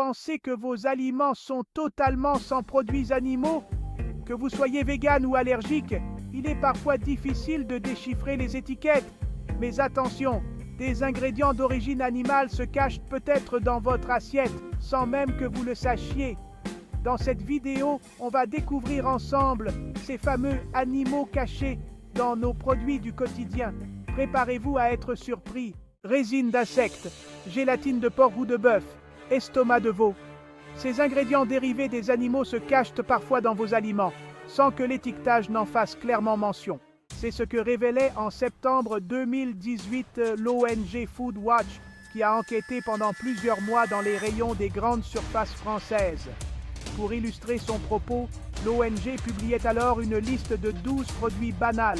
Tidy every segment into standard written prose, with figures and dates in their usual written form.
pensez que vos aliments sont totalement sans produits animaux? Que vous soyez vegan ou allergique, il est parfois difficile de déchiffrer les étiquettes. Mais attention, des ingrédients d'origine animale se cachent peut-être dans votre assiette, sans même que vous le sachiez. Dans cette vidéo, on va découvrir ensemble ces fameux animaux cachés dans nos produits du quotidien. Préparez-vous à être surpris. Résine d'insectes, gélatine de porc ou de bœuf, estomac de veau. Ces ingrédients dérivés des animaux se cachent parfois dans vos aliments, sans que l'étiquetage n'en fasse clairement mention. C'est ce que révélait en septembre 2018 l'ONG Food Watch, qui a enquêté pendant plusieurs mois dans les rayons des grandes surfaces françaises. Pour illustrer son propos, l'ONG publiait alors une liste de 12 produits banals,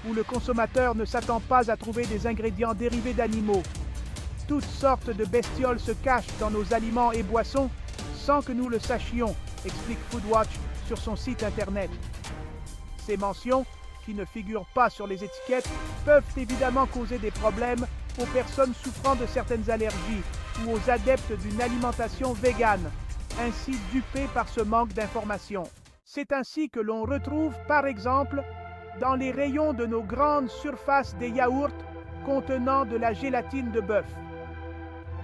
où le consommateur ne s'attend pas à trouver des ingrédients dérivés d'animaux. Toutes sortes de bestioles se cachent dans nos aliments et boissons sans que nous le sachions, explique Foodwatch sur son site internet. Ces mentions, qui ne figurent pas sur les étiquettes, peuvent évidemment causer des problèmes aux personnes souffrant de certaines allergies ou aux adeptes d'une alimentation végane, ainsi dupés par ce manque d'informations. C'est ainsi que l'on retrouve, par exemple, dans les rayons de nos grandes surfaces des yaourts contenant de la gélatine de bœuf,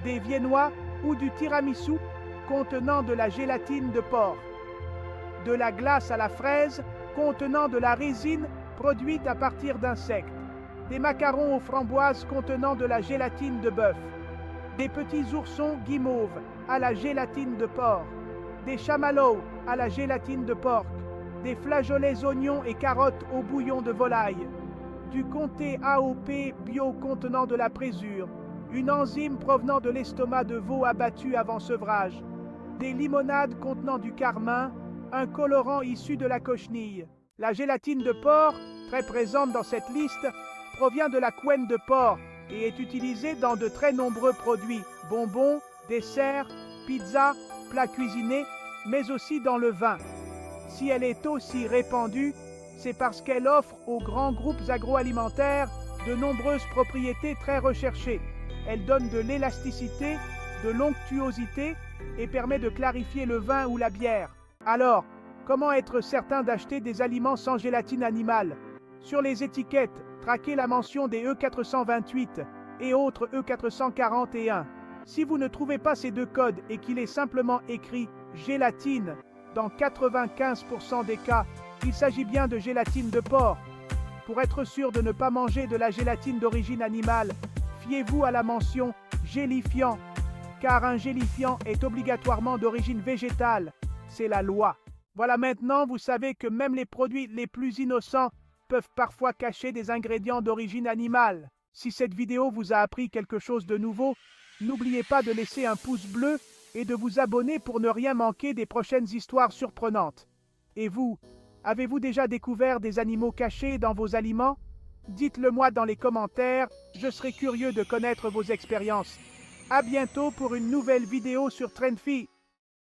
des viennois ou du tiramisu contenant de la gélatine de porc, de la glace à la fraise contenant de la résine produite à partir d'insectes, des macarons aux framboises contenant de la gélatine de bœuf, des petits oursons guimauves à la gélatine de porc, des chamallows à la gélatine de porc, des flageolets oignons et carottes au bouillon de volaille, du comté AOP bio contenant de la présure, une enzyme provenant de l'estomac de veau abattu avant sevrage, des limonades contenant du carmin, un colorant issu de la cochenille. La gélatine de porc, très présente dans cette liste, provient de la couenne de porc et est utilisée dans de très nombreux produits, bonbons, desserts, pizzas, plats cuisinés, mais aussi dans le vin. Si elle est aussi répandue, c'est parce qu'elle offre aux grands groupes agroalimentaires de nombreuses propriétés très recherchées. Elle donne de l'élasticité, de l'onctuosité et permet de clarifier le vin ou la bière. Alors, comment être certain d'acheter des aliments sans gélatine animale? Sur les étiquettes, traquez la mention des E428 et autres E441. Si vous ne trouvez pas ces deux codes et qu'il est simplement écrit « gélatine », dans 95% des cas, il s'agit bien de gélatine de porc. Pour être sûr de ne pas manger de la gélatine d'origine animale, fiez-vous à la mention « gélifiant », car un gélifiant est obligatoirement d'origine végétale. C'est la loi. Voilà, maintenant, vous savez que même les produits les plus innocents peuvent parfois cacher des ingrédients d'origine animale. Si cette vidéo vous a appris quelque chose de nouveau, n'oubliez pas de laisser un pouce bleu et de vous abonner pour ne rien manquer des prochaines histoires surprenantes. Et vous, avez-vous déjà découvert des animaux cachés dans vos aliments? Dites-le moi dans les commentaires, je serai curieux de connaître vos expériences. À bientôt pour une nouvelle vidéo sur TrendFi.